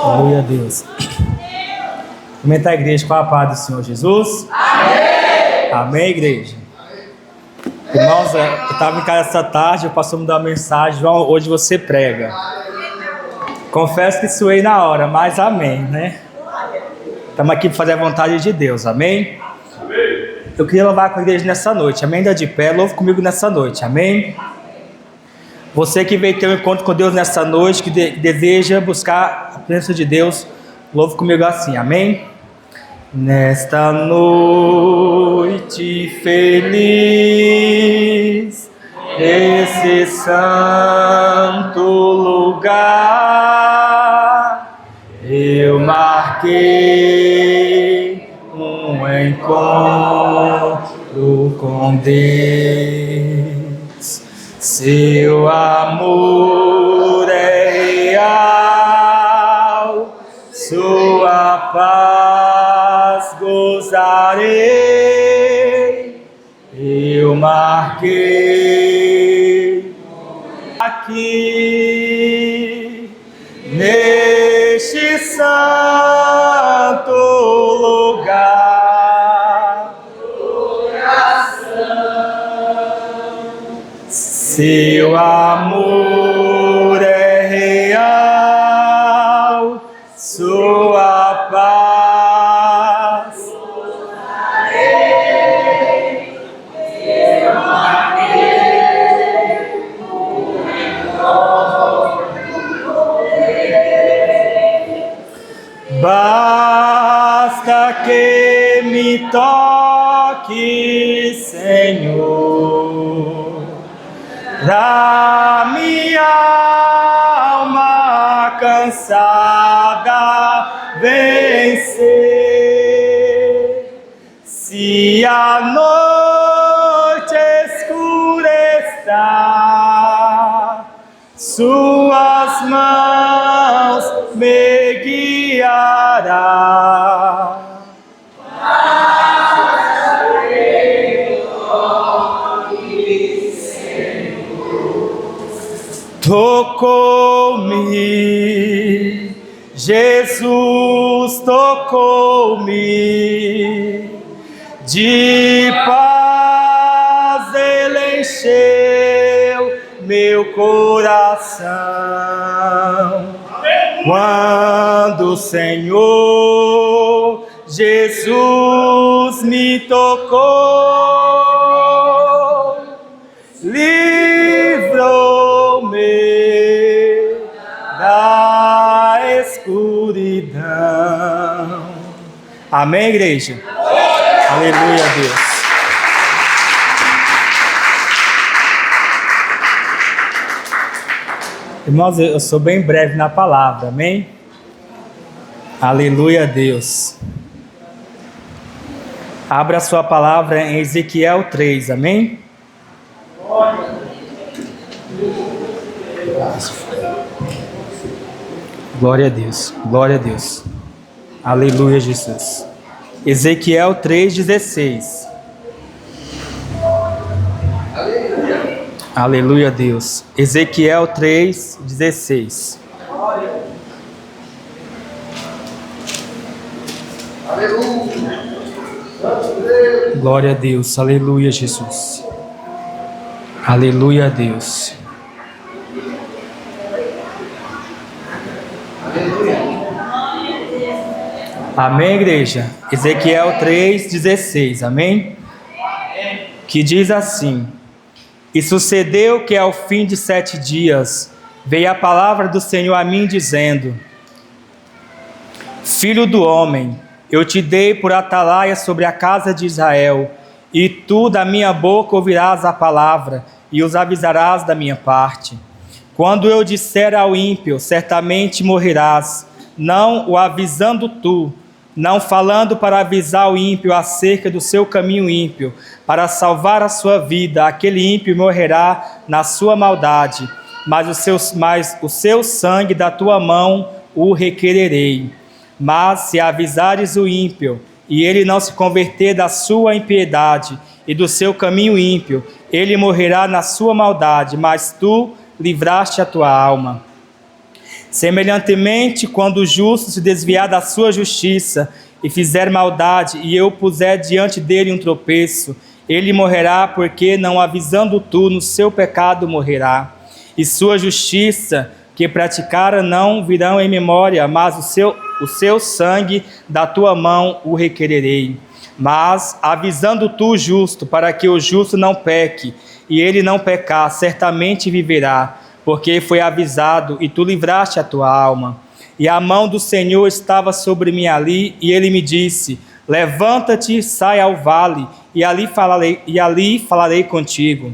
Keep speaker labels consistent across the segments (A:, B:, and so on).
A: Glória a Deus. Comentar a igreja com a paz do Senhor Jesus.
B: Amém.
A: Amém, igreja. Irmãos, eu estava em casa essa tarde, o pastor me deu uma mensagem: João, hoje você prega. Confesso que suei na hora, mas amém, né? Estamos aqui para fazer a vontade de Deus, amém? Eu queria louvar com a igreja nessa noite, amém? Ainda de pé, louve comigo nessa noite, amém? Você que veio ter um encontro com Deus nessa noite, que deseja buscar a presença de Deus, louve comigo assim, amém? Nesta noite feliz, nesse santo lugar, eu marquei um encontro com Deus. Seu amor é real, sua paz gozarei. Eu marquei aqui neste santo lugar, seu amor é real, sua paz. Basta que me toque, Senhor, pra minha alma cansada vencer. Se a noite escura está, suas mãos me guiará. Tocou-me, Jesus tocou-me, de paz Ele encheu meu coração. Quando o Senhor Jesus me tocou, livrou-me da escuridão. Amém, igreja? Aleluia a Deus. Irmãos, eu sou bem breve na palavra, amém? Aleluia a Deus. Abra a sua palavra em Ezequiel 3, amém? Glória a Deus, glória a Deus. Aleluia, Jesus. Ezequiel 3,16. Aleluia a Deus. Ezequiel 3,16. Glória a Deus. Aleluia, Jesus. Aleluia a Deus. Amém, igreja? Ezequiel 3,16. Amém? Que diz assim: E sucedeu que ao fim de 7 dias veio a palavra do Senhor a mim dizendo: Filho do homem, eu te dei por atalaia sobre a casa de Israel, e tu da minha boca ouvirás a palavra e os avisarás da minha parte. Quando eu disser ao ímpio, certamente morrerás, não o avisando tu, não falando para avisar o ímpio acerca do seu caminho ímpio, para salvar a sua vida, aquele ímpio morrerá na sua maldade, mas o seu sangue da tua mão o requererei. Mas se avisares o ímpio, e ele não se converter da sua impiedade e do seu caminho ímpio, ele morrerá na sua maldade, mas tu livraste a tua alma. Semelhantemente, quando o justo se desviar da sua justiça e fizer maldade, e eu puser diante dele um tropeço, ele morrerá, porque não avisando tu, no seu pecado morrerá. E sua justiça que praticara não virão em memória, mas o seu sangue da tua mão o requererei. Mas, avisando tu o justo, para que o justo não peque, e ele não pecar, certamente viverá, porque foi avisado, e tu livraste a tua alma. E a mão do Senhor estava sobre mim ali, e ele me disse: levanta-te, sai ao vale, e ali falarei contigo.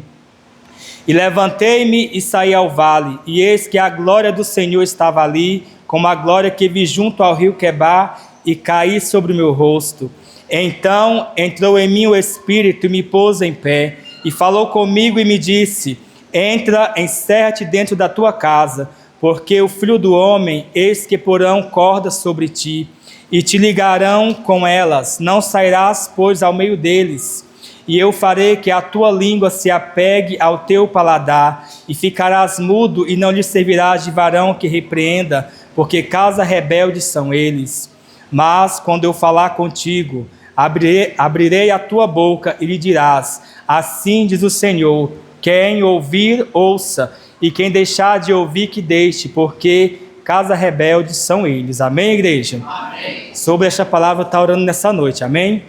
A: E levantei-me e saí ao vale, e eis que a glória do Senhor estava ali, como a glória que vi junto ao rio Quebar, e caí sobre o meu rosto. Então entrou em mim o Espírito e me pôs em pé, e falou comigo e me disse: entra, encerra-te dentro da tua casa, porque o Filho do Homem, eis que porão cordas sobre ti, e te ligarão com elas, não sairás, pois, ao meio deles. E eu farei que a tua língua se apegue ao teu paladar, e ficarás mudo, e não lhe servirás de varão que repreenda, porque casa rebelde são eles. Mas, quando eu falar contigo, abrirei a tua boca, e lhe dirás: assim diz o Senhor, quem ouvir, ouça, e quem deixar de ouvir, que deixe, porque casa rebelde são eles. Amém, igreja? Amém. Sobre esta palavra está orando nessa noite, amém?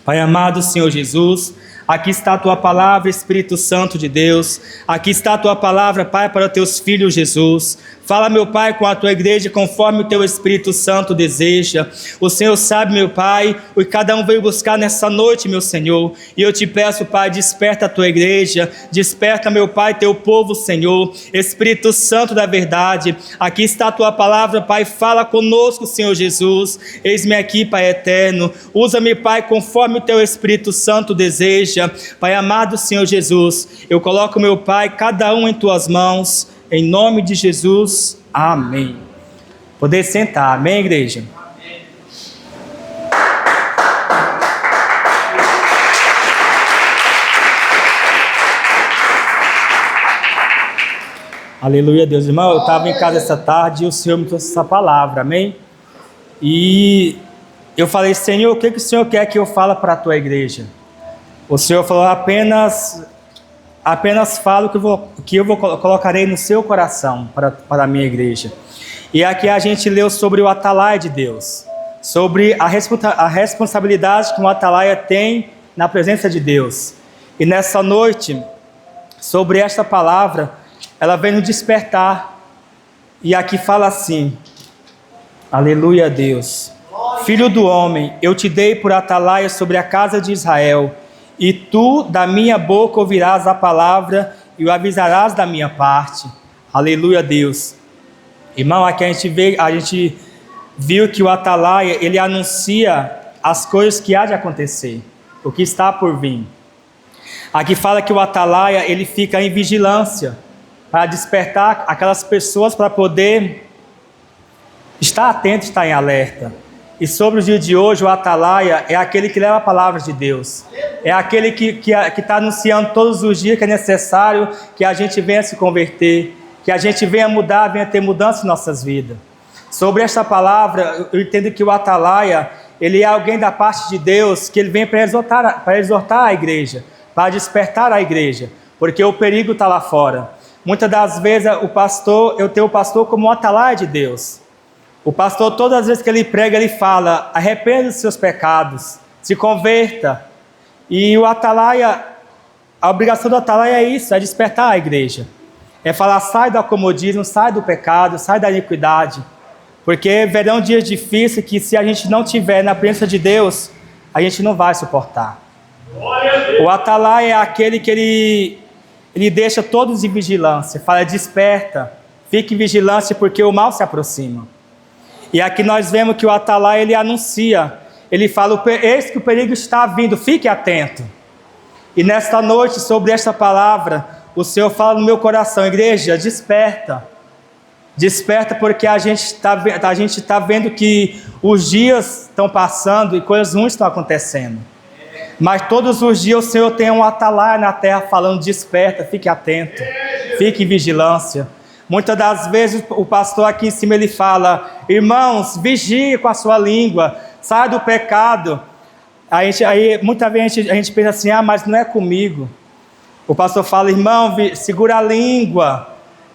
A: Pai amado, Senhor Jesus, aqui está a tua palavra, Espírito Santo de Deus. Aqui está a tua palavra, Pai, para teus filhos, Jesus. Fala, meu Pai, com a tua igreja, conforme o teu Espírito Santo deseja. O Senhor sabe, meu Pai, o que cada um veio buscar nessa noite, meu Senhor. E eu te peço, Pai, desperta a tua igreja, desperta, meu Pai, teu povo, Senhor. Espírito Santo da verdade, aqui está a tua palavra, Pai, fala conosco, Senhor Jesus. Eis-me aqui, Pai eterno. Usa-me, Pai, conforme o teu Espírito Santo deseja. Pai amado, Senhor Jesus, eu coloco, meu Pai, cada um em tuas mãos. Em nome de Jesus, amém. Poder sentar, amém, igreja? Amém. Aleluia, Deus. Irmão, eu estava em casa essa tarde e o Senhor me trouxe essa palavra, amém? E eu falei: Senhor, o que o Senhor quer que eu fale para a tua igreja? O Senhor falou: apenas falo que eu colocarei no seu coração para a minha igreja. E aqui a gente leu sobre o atalaia de Deus, sobre a responsabilidade que um atalaia tem na presença de Deus. E nessa noite, sobre esta palavra, ela vem nos despertar. E aqui fala assim: aleluia a Deus. Filho do homem, eu te dei por atalaia sobre a casa de Israel, e tu da minha boca ouvirás a palavra e o avisarás da minha parte. Aleluia a Deus. Irmão, aqui a gente viu que o atalaia, ele anuncia as coisas que há de acontecer, o que está por vir. Aqui fala que o atalaia, ele fica em vigilância para despertar aquelas pessoas para poder estar atento, estar em alerta. E sobre o dia de hoje, o atalaia é aquele que leva a palavra de Deus. É aquele que está anunciando todos os dias que é necessário que a gente venha se converter, que a gente venha mudar, venha ter mudança em nossas vidas. Sobre esta palavra, eu entendo que o atalaia, ele é alguém da parte de Deus, que ele vem para exortar a igreja, para despertar a igreja, porque o perigo está lá fora. Muitas das vezes eu tenho o pastor como um atalaia de Deus. O pastor, todas as vezes que ele prega, ele fala: arrependa dos seus pecados, se converta. E o atalaia, a obrigação do atalaia é isso, é despertar a igreja. É falar: sai do acomodismo, sai do pecado, sai da iniquidade. Porque verão dias difíceis que, se a gente não tiver na presença de Deus, a gente não vai suportar. O atalaia é aquele que ele deixa todos em vigilância, fala: desperta, fique em vigilância, porque o mal se aproxima. E aqui nós vemos que o atalaia, ele anuncia, ele fala: eis que o perigo está vindo, fique atento. E nesta noite, sobre esta palavra, o Senhor fala no meu coração: igreja, desperta. Desperta, porque a gente está vendo que os dias estão passando e coisas ruins estão acontecendo. Mas todos os dias o Senhor tem um atalaia na terra falando: desperta, fique atento, fique em vigilância. Muitas das vezes o pastor aqui em cima ele fala: irmãos, vigie com a sua língua, saia do pecado. Aí muitas vezes a gente pensa assim: mas não é comigo. O pastor fala: irmão, segura a língua.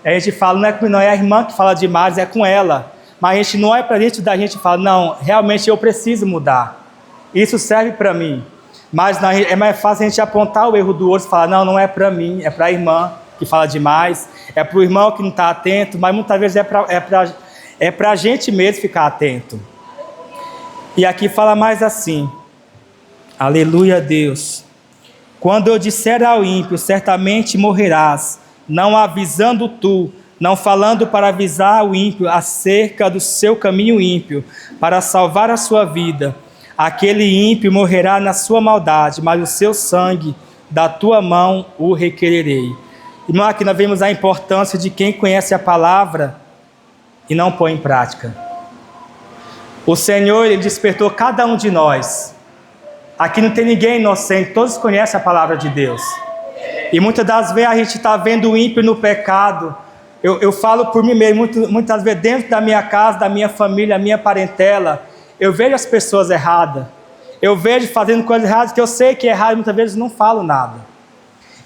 A: Aí a gente fala: não é comigo, não, é a irmã que fala demais, é com ela. Mas a gente não olha para dentro da gente e fala: não, realmente eu preciso mudar. Isso serve para mim. Mas é mais fácil a gente apontar o erro do outro e falar: não, não é para mim, é para a irmã que fala demais, é para o irmão que não está atento, mas muitas vezes é para a gente mesmo ficar atento. E aqui fala mais assim: aleluia a Deus. Quando eu disser ao ímpio, certamente morrerás, não avisando tu, não falando para avisar o ímpio acerca do seu caminho ímpio, para salvar a sua vida. Aquele ímpio morrerá na sua maldade, mas o seu sangue da tua mão o requererei. Irmão, aqui nós vemos a importância de quem conhece a palavra e não põe em prática. O Senhor, Ele despertou cada um de nós. Aqui não tem ninguém inocente, todos conhecem a palavra de Deus. E muitas das vezes a gente está vendo o ímpio no pecado. Eu falo por mim mesmo, muitas vezes dentro da minha casa, da minha família, da minha parentela, eu vejo as pessoas erradas. Eu vejo fazendo coisas erradas que eu sei que é errado e muitas vezes não falo nada.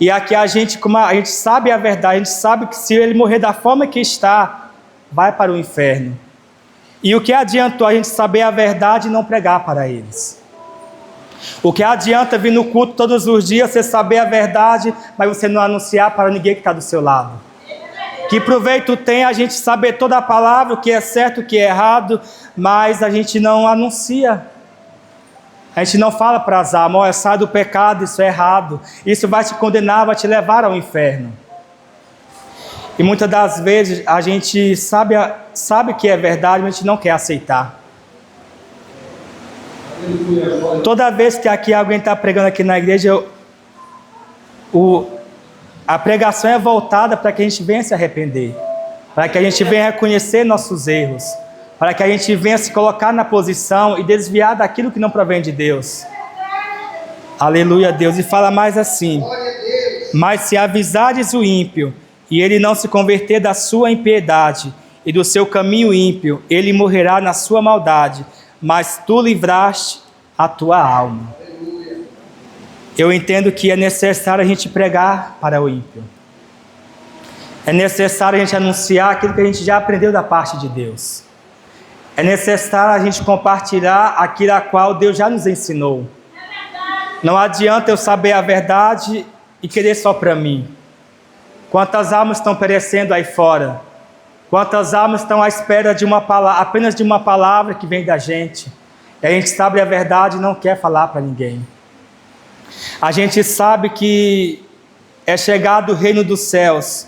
A: E aqui como a gente sabe a verdade, a gente sabe que se ele morrer da forma que está, vai para o inferno. E o que adiantou a gente saber a verdade e não pregar para eles? O que adianta vir no culto todos os dias, você saber a verdade, mas você não anunciar para ninguém que está do seu lado? Que proveito tem a gente saber toda a palavra, o que é certo, o que é errado, mas a gente não anuncia. A gente não fala para as almas: sai do pecado, isso é errado, isso vai te condenar, vai te levar ao inferno. E muitas das vezes a gente sabe que é verdade, mas a gente não quer aceitar. Toda vez que aqui alguém está pregando aqui na igreja, a pregação é voltada para que a gente venha se arrepender, para que a gente venha reconhecer nossos erros, para que a gente venha se colocar na posição e desviar daquilo que não provém de Deus. Aleluia a Deus. E fala mais assim: mas se avisares o ímpio, e ele não se converter da sua impiedade e do seu caminho ímpio, ele morrerá na sua maldade, mas tu livraste a tua alma. Eu entendo que é necessário a gente pregar para o ímpio. É necessário a gente anunciar aquilo que a gente já aprendeu da parte de Deus. É necessário a gente compartilhar aquilo a qual Deus já nos ensinou. Não adianta eu saber a verdade e querer só para mim. Quantas almas estão perecendo aí fora? Quantas almas estão à espera de apenas de uma palavra que vem da gente? E a gente sabe a verdade e não quer falar para ninguém. A gente sabe que é chegado o reino dos céus.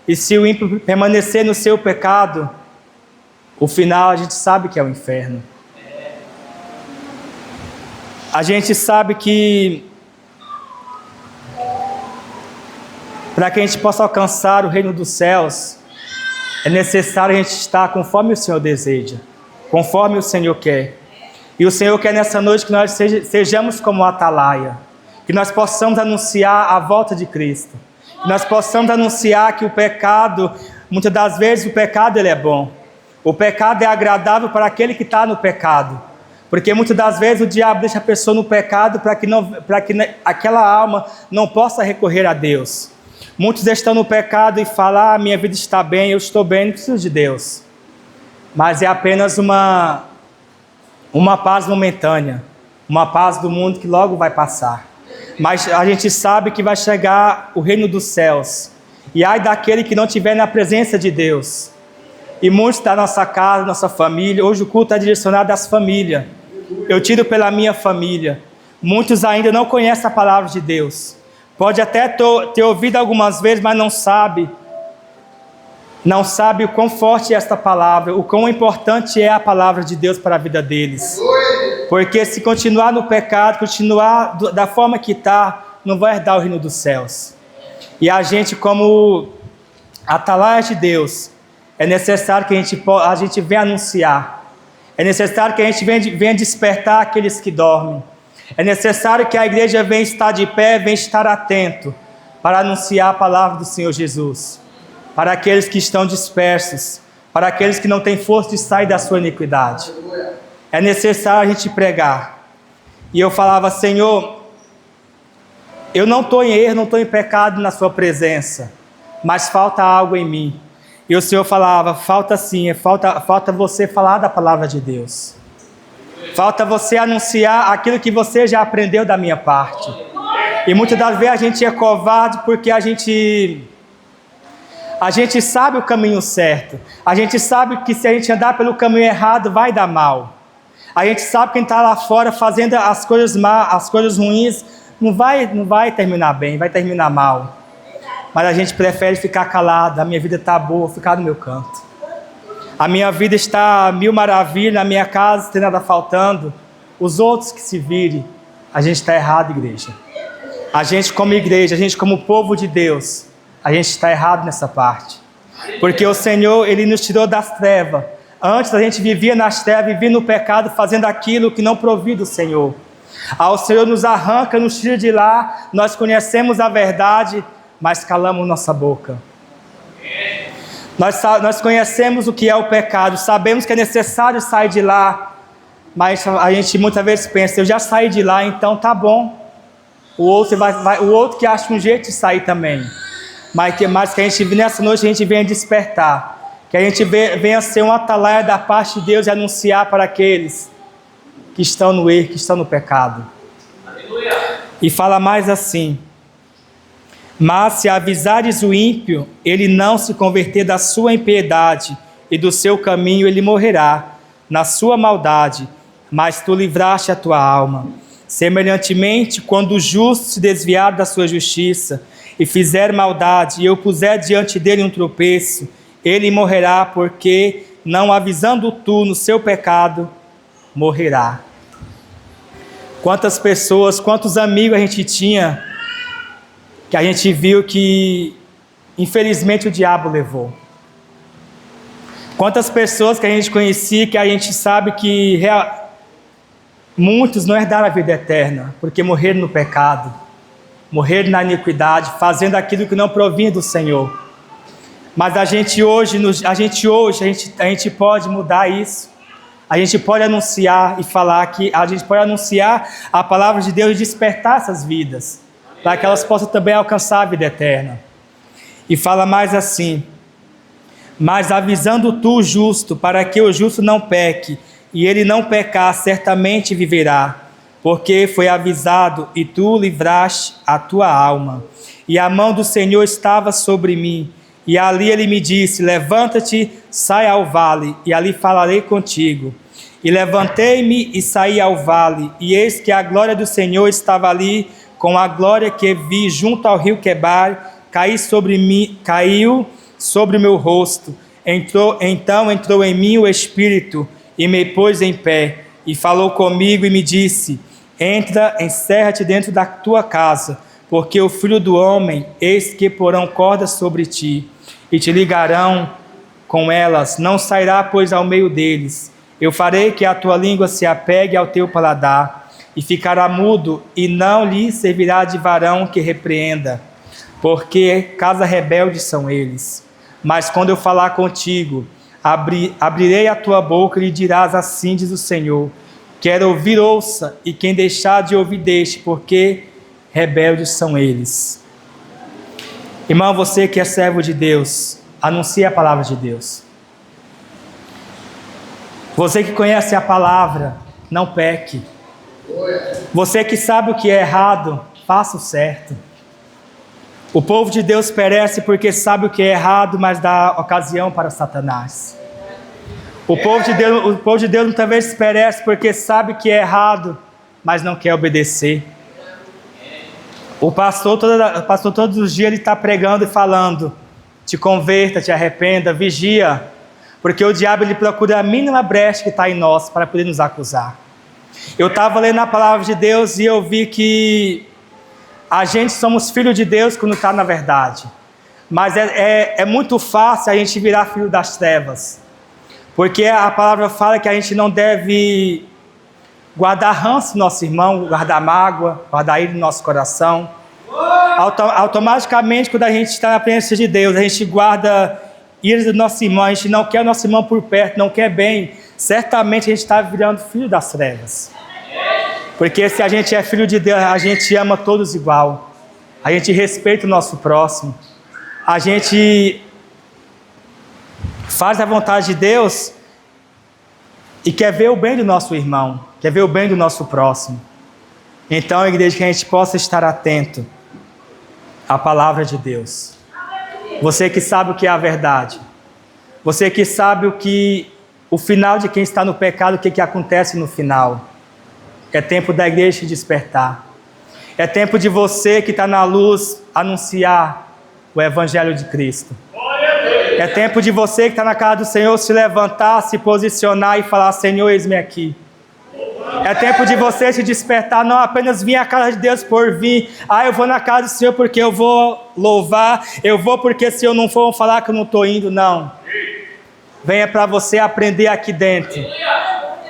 A: E se o ímpio permanecer no seu pecado, o final a gente sabe que é o inferno. A gente sabe que para que a gente possa alcançar o reino dos céus, é necessário a gente estar conforme o Senhor deseja, conforme o Senhor quer. E o Senhor quer nessa noite que nós sejamos como atalaia, que nós possamos anunciar a volta de Cristo, que nós possamos anunciar que o pecado, muitas das vezes o pecado ele é bom. O pecado é agradável para aquele que está no pecado, porque muitas das vezes o diabo deixa a pessoa no pecado para que aquela alma não possa recorrer a Deus. Muitos estão no pecado e falam: minha vida está bem, eu estou bem, não preciso de Deus. Mas é apenas uma paz momentânea, uma paz do mundo que logo vai passar. Mas a gente sabe que vai chegar o reino dos céus, e ai daquele que não estiver na presença de Deus. E muitos da nossa casa, nossa família, hoje o culto é direcionado às famílias. Eu tiro pela minha família. Muitos ainda não conhecem a palavra de Deus. Pode até ter ouvido algumas vezes, mas não sabe o quão forte é esta palavra, o quão importante é a palavra de Deus para a vida deles. Porque se continuar no pecado, continuar da forma que está, não vai herdar o reino dos céus. E a gente, como atalaia de Deus, é necessário que a gente venha anunciar. É necessário que a gente venha despertar aqueles que dormem. É necessário que a igreja venha estar de pé, venha estar atento para anunciar a palavra do Senhor Jesus. para aqueles que estão dispersos, para aqueles que não têm força de sair da sua iniquidade. É necessário a gente pregar. E eu falava: Senhor, eu não estou em erro, não estou em pecado na sua presença, mas falta algo em mim. E o Senhor falava: falta sim, falta você falar da palavra de Deus. Falta você anunciar aquilo que você já aprendeu da minha parte. E muitas das vezes a gente é covarde porque a gente sabe o caminho certo. A gente sabe que se a gente andar pelo caminho errado vai dar mal. A gente sabe que quem está lá fora fazendo as coisas más, as coisas ruins, não vai terminar bem, vai terminar mal. Mas a gente prefere ficar calado. A minha vida está boa, ficar no meu canto. A minha vida está mil maravilhas, na minha casa não tem nada faltando. Os outros que se virem. A gente está errado, igreja. A gente como igreja, a gente como povo de Deus, a gente está errado nessa parte. Porque o Senhor, Ele nos tirou das trevas. Antes a gente vivia nas trevas, vivia no pecado, fazendo aquilo que não provia do Senhor. O Senhor nos arranca, nos tira de lá, nós conhecemos a verdade, mas calamos nossa boca. Nós conhecemos o que é o pecado, sabemos que é necessário sair de lá, mas a gente muitas vezes pensa: eu já saí de lá, então tá bom. O outro que acha um jeito de sair também. Mas que a gente, nessa noite, a gente venha despertar. Que a gente venha ser um atalaia da parte de Deus e anunciar para aqueles que estão no erro, que estão no pecado. Aleluia. E fala mais assim: mas se avisares o ímpio, ele não se converter da sua impiedade e do seu caminho, ele morrerá na sua maldade, mas tu livraste a tua alma. Semelhantemente, quando o justo se desviar da sua justiça e fizer maldade, e eu puser diante dele um tropeço, ele morrerá, porque, não avisando tu no seu pecado, morrerá. Quantas pessoas, quantos amigos a gente tinha, que a gente viu que, infelizmente, o diabo levou. Quantas pessoas que a gente conhecia, que a gente sabe que muitos não herdaram a vida eterna, porque morreram no pecado, morreram na iniquidade, fazendo aquilo que não provinha do Senhor. Mas a gente hoje pode mudar isso. A gente pode anunciar e falar que a gente pode anunciar a palavra de Deus e despertar essas vidas, para que elas possam também alcançar a vida eterna. E fala mais assim: mas avisando tu o justo, para que o justo não peque, e ele não pecar, certamente viverá, porque foi avisado, e tu livraste a tua alma. E a mão do Senhor estava sobre mim, e ali ele me disse: levanta-te, sai ao vale, e ali falarei contigo. E levantei-me e saí ao vale, e eis que a glória do Senhor estava ali, com a glória que vi junto ao rio Quebar, caiu sobre o meu rosto. Então entrou em mim o Espírito, e me pôs em pé, e falou comigo e me disse: entra, encerra-te dentro da tua casa, porque o Filho do Homem, eis que porão cordas sobre ti, e te ligarão com elas, não sairá, pois, ao meio deles. Eu farei que a tua língua se apegue ao teu paladar, e ficará mudo, e não lhe servirá de varão que repreenda, porque casa rebelde são eles. Mas quando eu falar contigo, abrirei a tua boca e lhe dirás: assim diz o Senhor. Quer ouvir, ouça, e quem deixar de ouvir, deixe, porque rebeldes são eles. Irmão, você que é servo de Deus, anuncie a palavra de Deus. Você que conhece a palavra, não peque. Você que sabe o que é errado, faça o certo. O povo de Deus perece porque sabe o que é errado, mas dá ocasião para Satanás. O povo de Deus muitas vezes perece porque sabe que é errado, mas não quer obedecer. O pastor todos os dias ele está pregando e falando: te converta, te arrependa, vigia, porque o diabo ele procura a mínima brecha que está em nós para poder nos acusar. Eu estava lendo a palavra de Deus e eu vi que a gente somos filhos de Deus quando está na verdade, mas é muito fácil a gente virar filho das trevas, porque a palavra fala que a gente não deve guardar ranço no nosso irmão, guardar mágoa, guardar ira no nosso coração. Automaticamente, quando a gente está na presença de Deus, a gente guarda ira do nosso irmão, a gente não quer o nosso irmão por perto, não quer bem. Certamente a gente está virando filho das trevas. Porque se a gente é filho de Deus, a gente ama todos igual. A gente respeita o nosso próximo. A gente faz a vontade de Deus e quer ver o bem do nosso irmão, quer ver o bem do nosso próximo. Então, igreja, que a gente possa estar atento à palavra de Deus. Você que sabe o que é a verdade. Você que sabe o final de quem está no pecado, o que acontece no final. É tempo da igreja se despertar. É tempo de você que está na luz anunciar o Evangelho de Cristo. É tempo de você que está na casa do Senhor se levantar, se posicionar e falar: Senhor, eis-me aqui. É tempo de você se despertar, não apenas vir à casa de Deus por vir. Eu vou na casa do Senhor porque eu vou louvar, eu vou porque se eu não for, vou falar que eu não estou indo, não. Venha para você aprender aqui dentro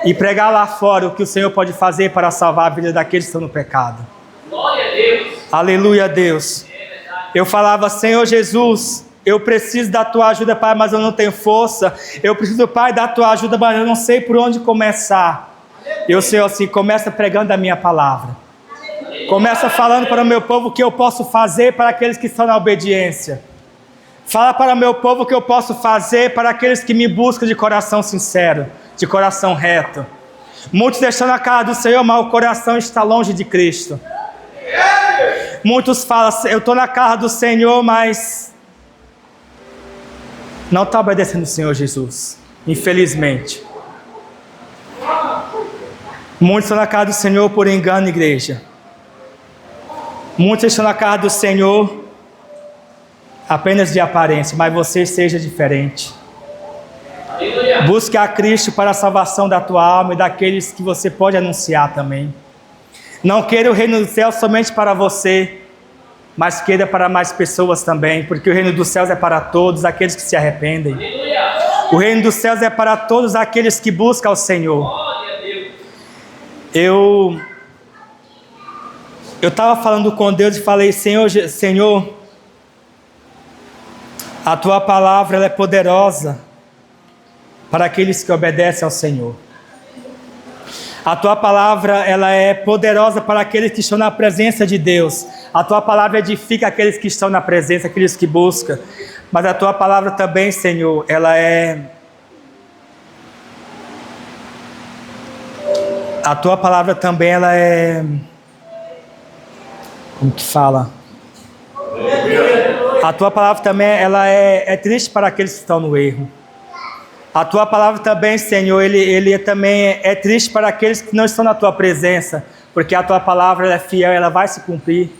A: e pregar lá fora o que o Senhor pode fazer para salvar a vida daqueles que estão no pecado.
B: Glória a Deus.
A: Aleluia, Deus. Eu falava: Senhor Jesus, eu preciso da tua ajuda, Pai, mas eu não tenho força. Eu preciso, Pai, da tua ajuda, mas eu não sei por onde começar. E o Senhor assim: começa pregando a minha palavra. Começa falando para o meu povo o que eu posso fazer para aqueles que estão na obediência. Fala para o meu povo o que eu posso fazer para aqueles que me buscam de coração sincero, de coração reto. Muitos estão na casa do Senhor, mas o coração está longe de Cristo. Muitos falam: eu estou na casa do Senhor, mas não está obedecendo o Senhor Jesus, infelizmente. Muitos estão na casa do Senhor por engano, igreja. Muitos estão na casa do Senhor apenas de aparência, mas você seja diferente. Busque a Cristo para a salvação da tua alma e daqueles que você pode anunciar também. Não queira o reino dos céus somente para você, mas queira para mais pessoas também, porque o reino dos céus é para todos aqueles que se arrependem. O reino dos céus é para todos aqueles que buscam o Senhor. Eu estava falando com Deus e falei: Senhor, a tua palavra ela é poderosa para aqueles que obedecem ao Senhor. A tua palavra ela é poderosa para aqueles que estão na presença de Deus. A tua palavra edifica aqueles que estão na presença, aqueles que buscam. Mas a tua palavra também, Senhor, a tua palavra também, ela é... Como que fala? A tua palavra também, ela é triste para aqueles que estão no erro. A tua palavra também, Senhor, ele também é triste para aqueles que não estão na tua presença, porque a tua palavra ela é fiel, ela vai se cumprir.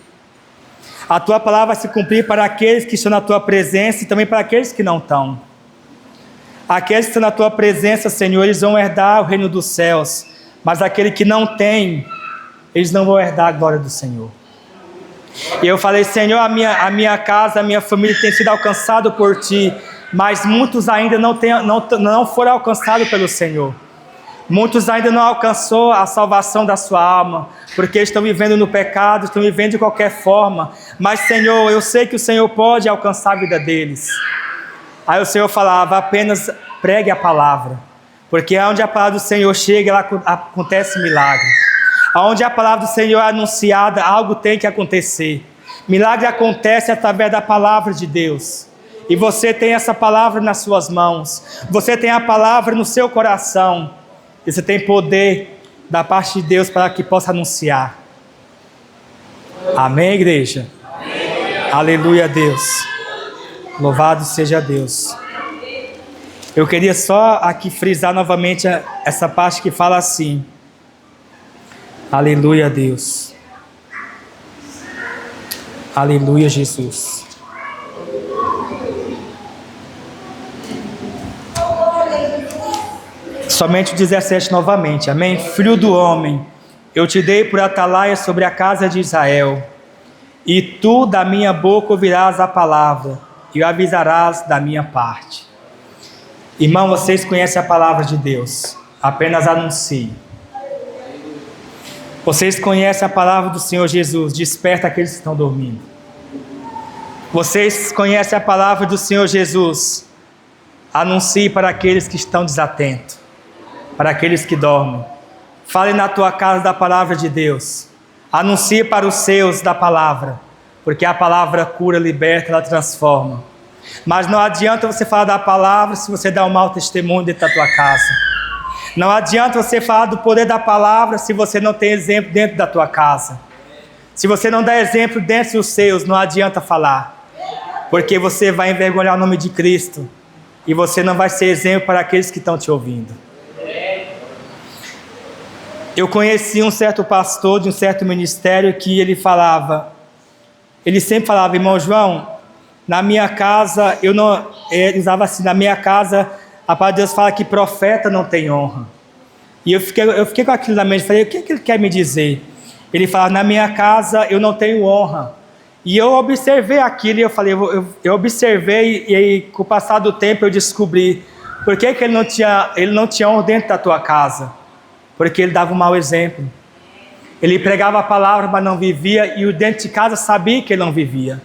A: A tua palavra vai se cumprir para aqueles que estão na tua presença e também para aqueles que não estão. Aqueles que estão na tua presença, Senhor, eles vão herdar o reino dos céus. Mas aquele que não tem, eles não vão herdar a glória do Senhor. E eu falei: Senhor, a minha casa, a minha família tem sido alcançado por Ti, mas muitos ainda não foram alcançados pelo Senhor. Muitos ainda não alcançou a salvação da sua alma, porque estão vivendo no pecado, estão vivendo de qualquer forma. Mas, Senhor, eu sei que o Senhor pode alcançar a vida deles. Aí o Senhor falava: apenas pregue a palavra. Porque onde a palavra do Senhor chega, lá acontece milagre. Onde a palavra do Senhor é anunciada, algo tem que acontecer. Milagre acontece através da palavra de Deus. E você tem essa palavra nas suas mãos. Você tem a palavra no seu coração. E você tem poder da parte de Deus para que possa anunciar. Amém, igreja? Amém. Aleluia, Deus. Louvado seja Deus. Eu queria só aqui frisar novamente essa parte que fala assim: aleluia, Deus. Aleluia, Jesus. Somente o 17 novamente, amém? Filho do homem, eu te dei por atalaia sobre a casa de Israel, e tu da minha boca ouvirás a palavra, e o avisarás da minha parte. Irmão, vocês conhecem a palavra de Deus, apenas anuncie. Vocês conhecem a palavra do Senhor Jesus, desperta aqueles que estão dormindo. Vocês conhecem a palavra do Senhor Jesus. Anuncie para aqueles que estão desatentos, para aqueles que dormem. Fale na tua casa da palavra de Deus. Anuncie para os seus da palavra, porque a palavra cura, liberta, ela transforma. Mas não adianta você falar da palavra se você dá um mau testemunho dentro da tua casa. Não adianta você falar do poder da palavra se você não tem exemplo dentro da tua casa. Se você não dá exemplo dentro dos seus, não adianta falar, porque você vai envergonhar o nome de Cristo e você não vai ser exemplo para aqueles que estão te ouvindo. Eu conheci um certo pastor de um certo ministério que ele sempre falava, irmão João, na minha casa, ele usava assim, na minha casa, a palavra de Deus fala que profeta não tem honra. E eu fiquei com aquilo na mente, falei, o que ele quer me dizer? Ele fala, na minha casa eu não tenho honra. E eu observei aquilo, e eu falei, eu observei, e aí com o passar do tempo eu descobri, por que ele não tinha honra dentro da tua casa? Porque ele dava um mau exemplo. Ele pregava a palavra, mas não vivia, e o dentro de casa sabia que ele não vivia.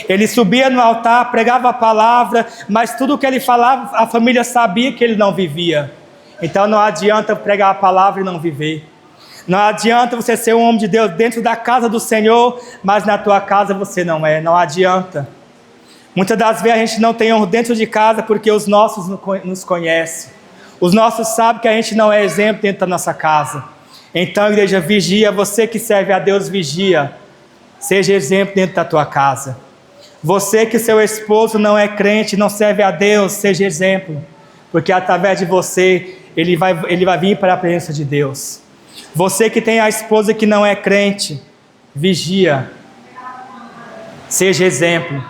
A: Ele subia no altar, pregava a palavra, mas tudo o que ele falava, a família sabia que ele não vivia. Então não adianta pregar a palavra e não viver. Não adianta você ser um homem de Deus dentro da casa do Senhor, mas na tua casa você não é. Não adianta. Muitas das vezes a gente não tem honra dentro de casa porque os nossos nos conhecem. Os nossos sabem que a gente não é exemplo dentro da nossa casa. Então, igreja, vigia. Você que serve a Deus, vigia. Seja exemplo dentro da tua casa. Você que seu esposo não é crente, não serve a Deus, seja exemplo. Porque através de você, ele vai vir para a presença de Deus. Você que tem a esposa que não é crente, vigia. Seja exemplo.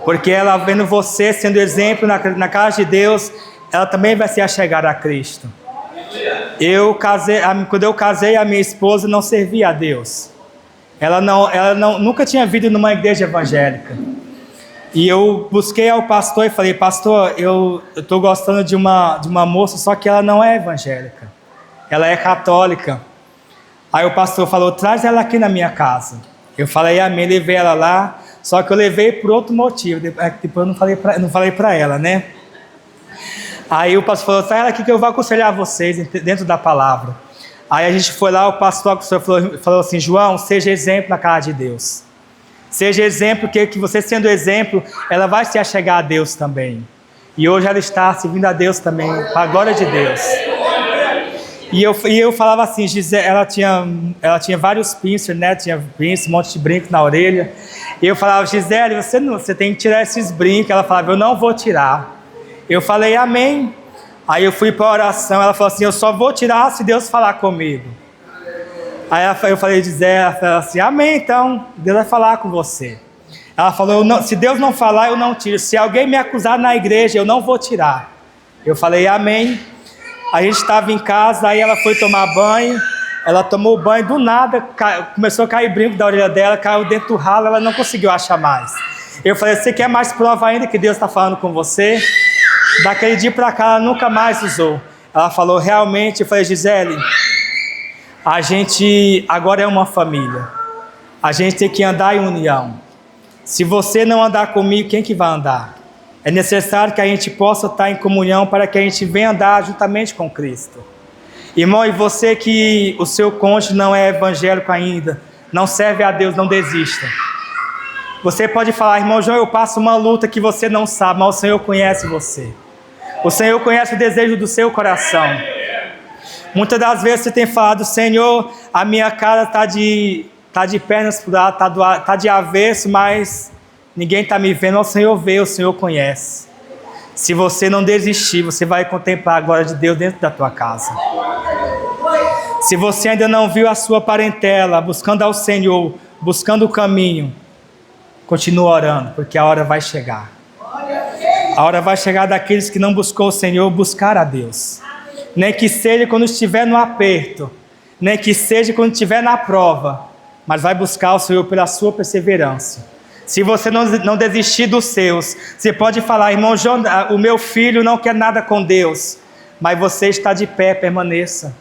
A: Porque ela vendo você sendo exemplo na casa de Deus, ela também vai se achegar a Cristo. Quando eu casei, a minha esposa não servia a Deus. Ela nunca tinha vindo numa igreja evangélica. E eu busquei ao pastor e falei, pastor, eu estou gostando de uma moça, só que ela não é evangélica. Ela é católica. Aí o pastor falou, traz ela aqui na minha casa. Eu falei, amém, levei ela lá, só que eu levei por outro motivo. Depois eu não falei para ela, né? Aí o pastor falou, traz ela aqui que eu vou aconselhar vocês dentro da palavra. Aí a gente foi lá, o pastor falou assim, João, seja exemplo na casa de Deus. Seja exemplo, que você sendo exemplo, ela vai se achegar a Deus também. E hoje ela está servindo a Deus também, para a glória de Deus. E eu falava assim, Gisele, ela tinha vários piercings, né? Tinha piercing, um monte de brinco na orelha. E eu falava, Gisele, você tem que tirar esses brincos. Ela falava, eu não vou tirar. Eu falei, amém. Aí eu fui para a oração, ela falou assim, eu só vou tirar se Deus falar comigo. Aí eu falei, Gisele, ela falou assim, amém, então, Deus vai falar com você. Ela falou, se Deus não falar, eu não tiro. Se alguém me acusar na igreja, eu não vou tirar. Eu falei, amém. A gente estava em casa, aí ela foi tomar banho, ela tomou banho, do nada, começou a cair brinco da orelha dela, caiu dentro do ralo, ela não conseguiu achar mais. Eu falei, você quer mais prova ainda que Deus está falando com você? Daquele dia para cá, ela nunca mais usou. Ela falou, realmente, eu falei, Gisele, a gente agora é uma família. A gente tem que andar em união. Se você não andar comigo, quem que vai andar? É necessário que a gente possa estar em comunhão para que a gente venha andar juntamente com Cristo. Irmão, e você que o seu cônjuge não é evangélico ainda, não serve a Deus, não desista. Você pode falar, irmão João, eu passo uma luta que você não sabe, mas o Senhor conhece você. O Senhor conhece o desejo do seu coração. Muitas das vezes você tem falado, Senhor, a minha cara está de pernas para o lado, está de avesso, mas ninguém está me vendo. O Senhor vê, o Senhor conhece. Se você não desistir, você vai contemplar a glória de Deus dentro da tua casa. Se você ainda não viu a sua parentela, buscando ao Senhor, buscando o caminho, continua orando, porque a hora vai chegar. A hora vai chegar daqueles que não buscou o Senhor, buscar a Deus. Nem que seja quando estiver no aperto, nem que seja quando estiver na prova, mas vai buscar o Senhor pela sua perseverança. Se você não desistir dos seus, você pode falar, irmão João, o meu filho não quer nada com Deus, mas você está de pé, permaneça.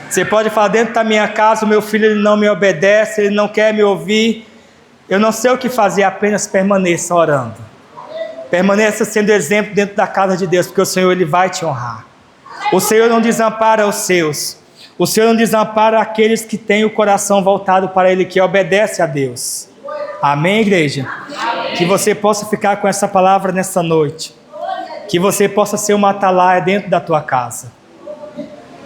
A: Você pode falar, dentro da minha casa, o meu filho ele não me obedece, ele não quer me ouvir, Eu não sei o que fazer, apenas permaneça orando. Permaneça sendo exemplo dentro da casa de Deus, porque o Senhor, Ele vai te honrar. O Senhor não desampara os seus. O Senhor não desampara aqueles que têm o coração voltado para Ele, que obedece a Deus. Amém, igreja? Amém. Que você possa ficar com essa palavra nessa noite. Que você possa ser uma atalaia dentro da tua casa.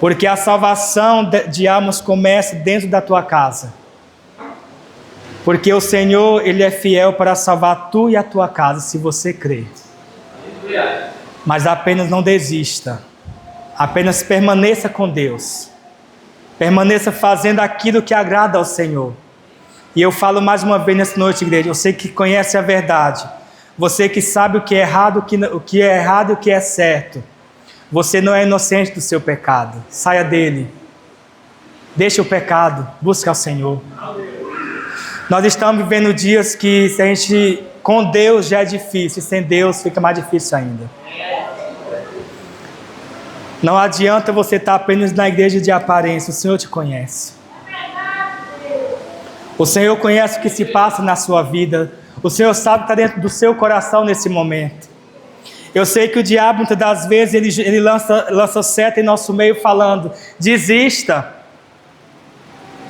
A: Porque a salvação de almas começa dentro da tua casa. Porque o Senhor, Ele é fiel para salvar tu e a tua casa, se você crer. Mas apenas não desista. Apenas permaneça com Deus. Permaneça fazendo aquilo que agrada ao Senhor. E eu falo mais uma vez nessa noite, igreja. Você que conhece a verdade. Você que sabe o que é errado, o que é errado e o que é certo. Você não é inocente do seu pecado. Saia dele. Deixe o pecado. Busque ao Senhor. Nós estamos vivendo dias que, se a gente com Deus já é difícil, e sem Deus fica mais difícil ainda. Não adianta você estar apenas na igreja de aparência, o Senhor te conhece. O Senhor conhece o que se passa na sua vida. O Senhor sabe o que está dentro do seu coração nesse momento. Eu sei que o diabo, muitas das vezes, ele lança seta em nosso meio falando: desista.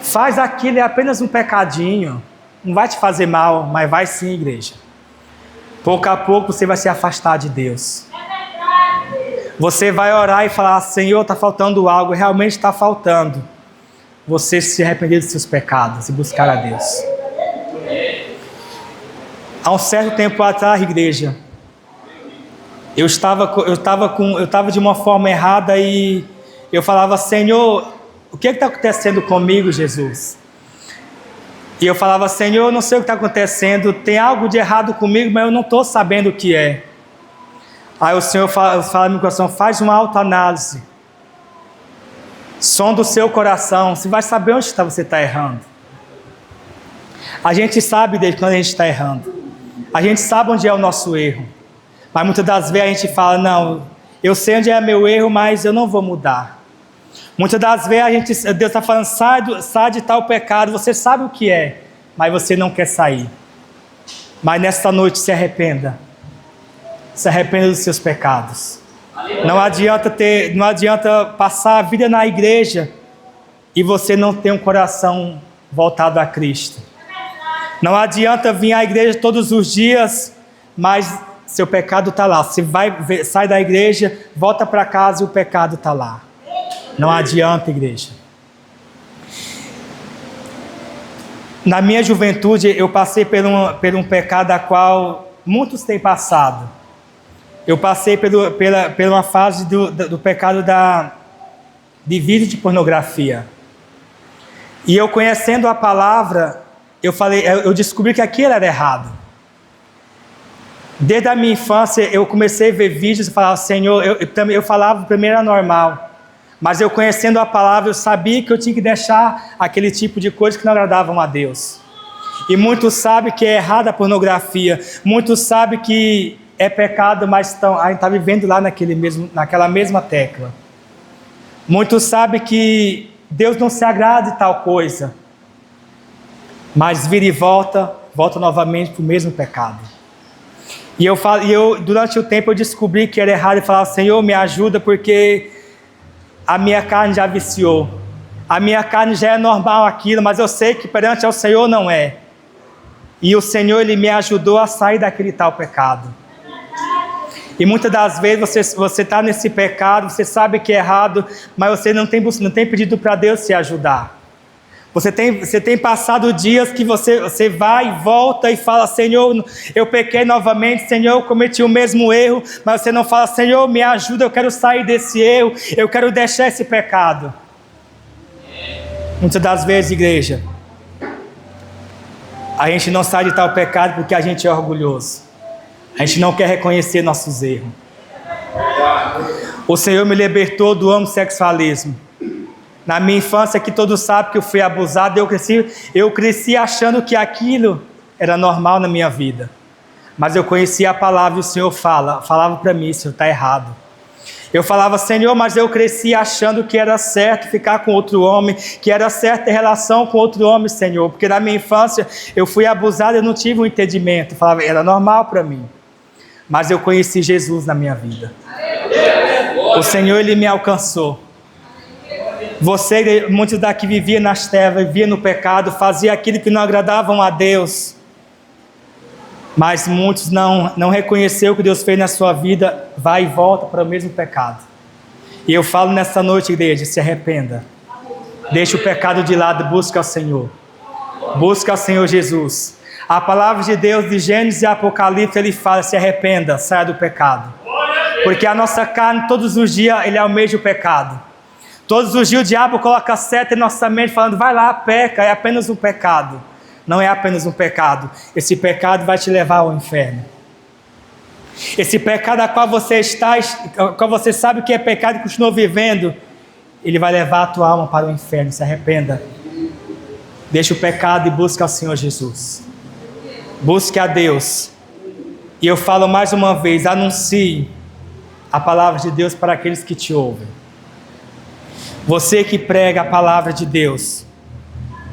A: Faz aquilo, é apenas um pecadinho. Não vai te fazer mal, mas vai sim, igreja. Pouco a pouco você vai se afastar de Deus. Você vai orar e falar: Senhor, está faltando algo, realmente está faltando. Você se arrepender dos seus pecados e buscar a Deus. Há um certo tempo atrás, igreja, eu estava de uma forma errada e eu falava: Senhor, o que está acontecendo comigo, Jesus? E eu falava: Senhor, eu não sei o que está acontecendo, tem algo de errado comigo, mas eu não estou sabendo o que é. Aí o Senhor fala no meu coração: faz uma autoanálise. Som do seu coração, você vai saber onde você está errando. A gente sabe desde quando a gente está errando. A gente sabe onde é o nosso erro. Mas muitas das vezes a gente fala: não, eu sei onde é meu erro, mas eu não vou mudar. Muitas das vezes Deus está falando: sai de tal pecado, você sabe o que é, mas você não quer sair. Mas nesta noite se arrependa. Se arrependa dos seus pecados. Não adianta passar a vida na igreja e você não ter um coração voltado a Cristo. Não adianta vir à igreja todos os dias, mas seu pecado está lá. Você sai da igreja, volta para casa e o pecado está lá. Não adianta, igreja. Na minha juventude, eu passei por um pecado a qual muitos têm passado. Eu passei pela uma fase do pecado de vídeo de pornografia. E eu, conhecendo a palavra, eu descobri que aquilo era errado. Desde a minha infância, eu comecei a ver vídeos e falava: Senhor, eu falava primeiro era normal. Mas eu, conhecendo a palavra, eu sabia que eu tinha que deixar aquele tipo de coisa que não agradavam a Deus. E muitos sabem que é errada a pornografia. Muitos sabem que é pecado, mas a gente está vivendo lá naquela mesma tecla. Muitos sabem que Deus não se agrada de tal coisa, mas vira e volta novamente para o mesmo pecado. E durante o tempo eu descobri que era errado e falava: Senhor, me ajuda, porque a minha carne já viciou. A minha carne já é normal aquilo, mas eu sei que perante ao Senhor não é. E o Senhor, Ele me ajudou a sair daquele tal pecado. E muitas das vezes você está nesse pecado, você sabe que é errado, mas você não tem pedido para Deus te ajudar. Você tem passado dias que você vai e volta e fala: Senhor, eu pequei novamente, Senhor, eu cometi o mesmo erro, mas você não fala: Senhor, me ajuda, eu quero sair desse erro, eu quero deixar esse pecado. Muitas das vezes, igreja, a gente não sai de tal pecado porque a gente é orgulhoso. A gente não quer reconhecer nossos erros. O Senhor me libertou do homossexualismo. Na minha infância, que todos sabem que eu fui abusado, eu cresci achando que aquilo era normal na minha vida. Mas eu conhecia a palavra e o Senhor falava para mim: isso está errado. Eu falava, Senhor, mas eu cresci achando que era certo ficar com outro homem, que era certo ter relação com outro homem, Senhor, porque na minha infância eu fui abusado, eu não tive um entendimento. Eu falava, era normal para mim. Mas eu conheci Jesus na minha vida. O Senhor, Ele me alcançou. Você, muitos daqui viviam nas trevas, viviam no pecado, faziam aquilo que não agradavam a Deus. Mas muitos não reconheceram o que Deus fez na sua vida, vai e volta para o mesmo pecado. E eu falo nessa noite, igreja, se arrependa. Deixa o pecado de lado, busca ao Senhor. Busca ao Senhor Jesus. A palavra de Deus de Gênesis e Apocalipse, Ele fala, se arrependa, saia do pecado. Porque a nossa carne, todos os dias, ele almeja o pecado. Todos os dias o diabo coloca seta em nossa mente, falando, vai lá, peca, é apenas um pecado. Não é apenas um pecado. Esse pecado vai te levar ao inferno. Esse pecado a qual você está, a qual você sabe que é pecado e continua vivendo, ele vai levar a tua alma para o inferno. Se arrependa. Deixa o pecado e busca ao Senhor Jesus. Busque a Deus. E eu falo mais uma vez, anuncie a palavra de Deus para aqueles que te ouvem. Você que prega a palavra de Deus,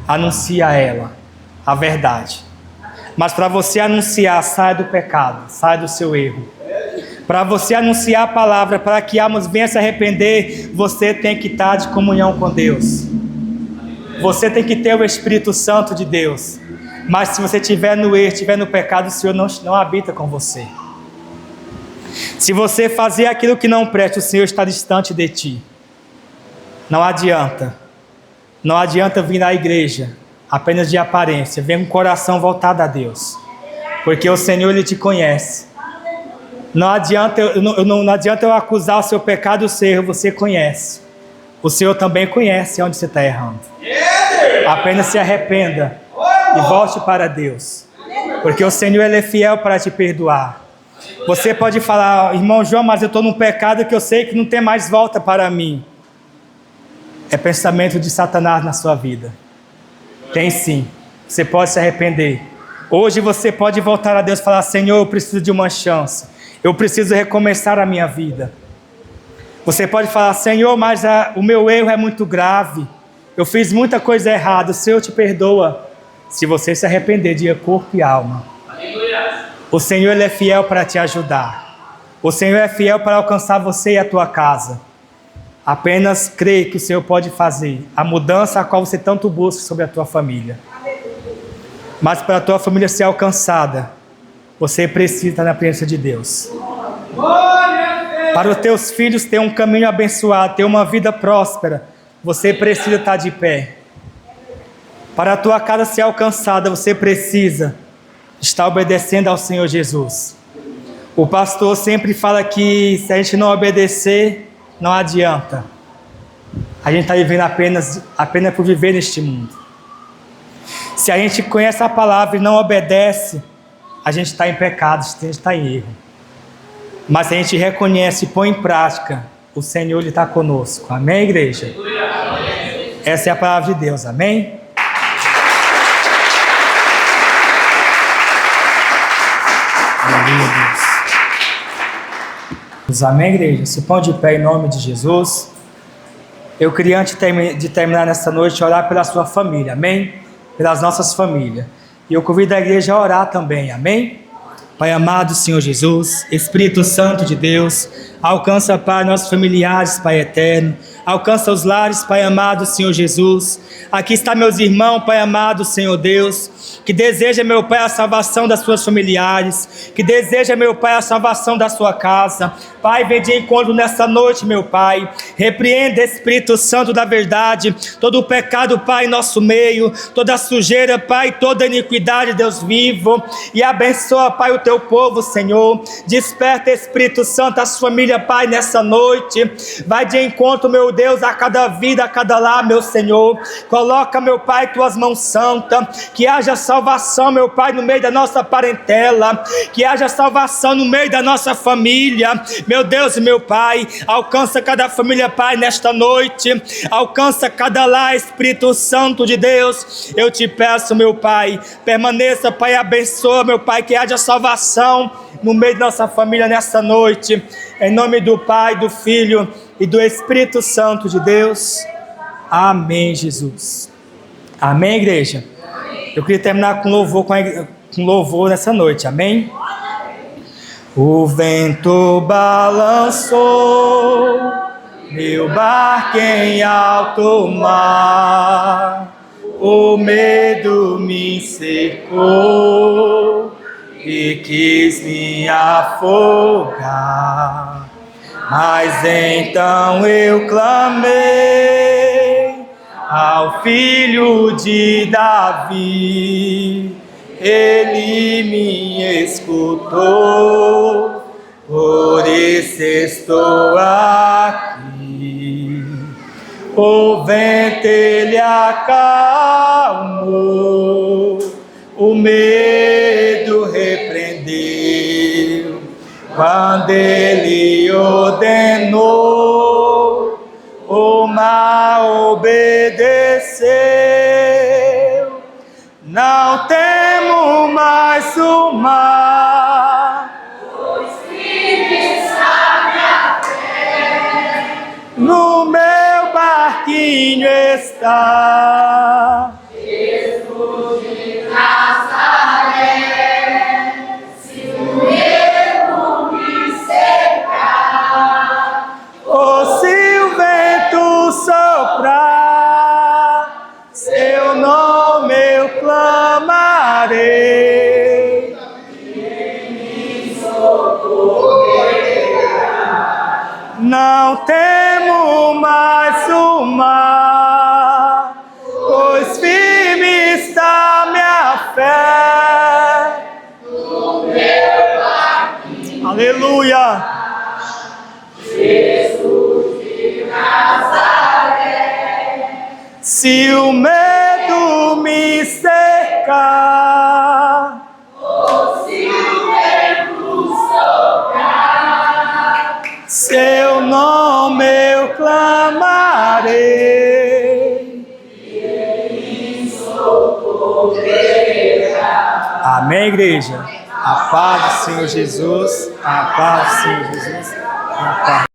A: anuncia ela, a verdade. Mas para você anunciar, saia do pecado, saia do seu erro. Para você anunciar a palavra, para que almas venham se arrepender, você tem que estar de comunhão com Deus. Você tem que ter o Espírito Santo de Deus. Mas se você estiver no erro, estiver no pecado, o Senhor não habita com você. Se você fazer aquilo que não presta, o Senhor está distante de ti. Não adianta. Não adianta vir na igreja apenas de aparência. Vem com o coração voltado a Deus. Porque o Senhor, Ele te conhece. Não adianta eu acusar o seu pecado e o seu erro. Você conhece. O Senhor também conhece onde você está errando. Apenas se arrependa e volte para Deus. Porque o Senhor, Ele é fiel para te perdoar. Você pode falar, irmão João, mas eu estou num pecado que eu sei que não tem mais volta para mim. É pensamento de Satanás na sua vida. Tem sim. Você pode se arrepender. Hoje você pode voltar a Deus e falar, Senhor, eu preciso de uma chance. Eu preciso recomeçar a minha vida. Você pode falar, Senhor, mas o meu erro é muito grave. Eu fiz muita coisa errada. O Senhor te perdoa. Se você se arrepender de corpo e alma. O Senhor, Ele é fiel para te ajudar. O Senhor é fiel para alcançar você e a tua casa. Apenas crê que o Senhor pode fazer a mudança a qual você tanto busca sobre a tua família. Mas para a tua família ser alcançada, você precisa estar na presença de Deus. Para os teus filhos ter um caminho abençoado, ter uma vida próspera, você precisa estar de pé. Para a tua casa ser alcançada, você precisa estar obedecendo ao Senhor Jesus. O pastor sempre fala que se a gente não obedecer, não adianta. A gente está vivendo apenas por viver neste mundo. Se a gente conhece a palavra e não obedece, a gente está em pecado, a gente está em erro. Mas se a gente reconhece e põe em prática, o Senhor Ele está conosco. Amém, igreja? Essa é a palavra de Deus. Amém? Amém, igreja? Se põe de pé em nome de Jesus. Eu queria, antes de terminar nessa noite, orar pela sua família, amém? Pelas nossas famílias. E eu convido a igreja a orar também, amém? Pai amado, Senhor Jesus, Espírito Santo de Deus, alcança, Pai, nossos familiares, Pai eterno. Alcança os lares, Pai amado, Senhor Jesus. Aqui está meus irmãos, Pai amado, Senhor Deus, que deseja, meu Pai, a salvação das suas familiares, que deseja, meu Pai, a salvação da sua casa. Pai, vem de encontro nessa noite, meu Pai. Repreenda, Espírito Santo da verdade, todo o pecado, Pai, em nosso meio, toda a sujeira, Pai, toda a iniquidade, Deus vivo, e abençoa, Pai, o teu povo, Senhor. Desperta, Espírito Santo, as famílias, Pai, nessa noite. Vai de encontro, meu Deus, a cada vida, a cada lar, meu Senhor. Coloca, meu Pai, tuas mãos santas, que haja salvação, meu Pai, no meio da nossa parentela, que haja salvação no meio da nossa família, meu Deus e meu Pai. Alcança cada família, Pai, nesta noite. Alcança cada lar, Espírito Santo de Deus. Eu te peço, meu Pai, permaneça, Pai, abençoa, meu Pai, que haja salvação no meio da nossa família nessa noite. Em nome do Pai, do Filho e do Espírito Santo de Deus. Amém, Jesus. Amém, igreja? Eu queria terminar com louvor, com louvor nessa noite. Amém? O vento balançou meu barco em alto mar, o medo me cercou e quis me afogar. Mas então eu clamei ao Filho de Davi, ele me escutou, por isso estou aqui. O vento ele acalmou, o medo repreendeu, quando ele ordenou, o mar obedeceu. Não temo mais o mar, pois firme está minha fé, no meu barquinho está Jesus de Nazaré. Se o erro me cercar, ou se o vento soprar, seu nome eu clamarei, e me socorrerá. Não temo mais o mar, pois firme está minha fé no meu barquinho. Aleluia! Jesus de Nazaré. Se o medo me cercar, ou se o vento soprar, seu nome eu clamarei, e me socorrerá. Amém, igreja? A paz do Senhor Jesus, a paz do Senhor Jesus, a paz.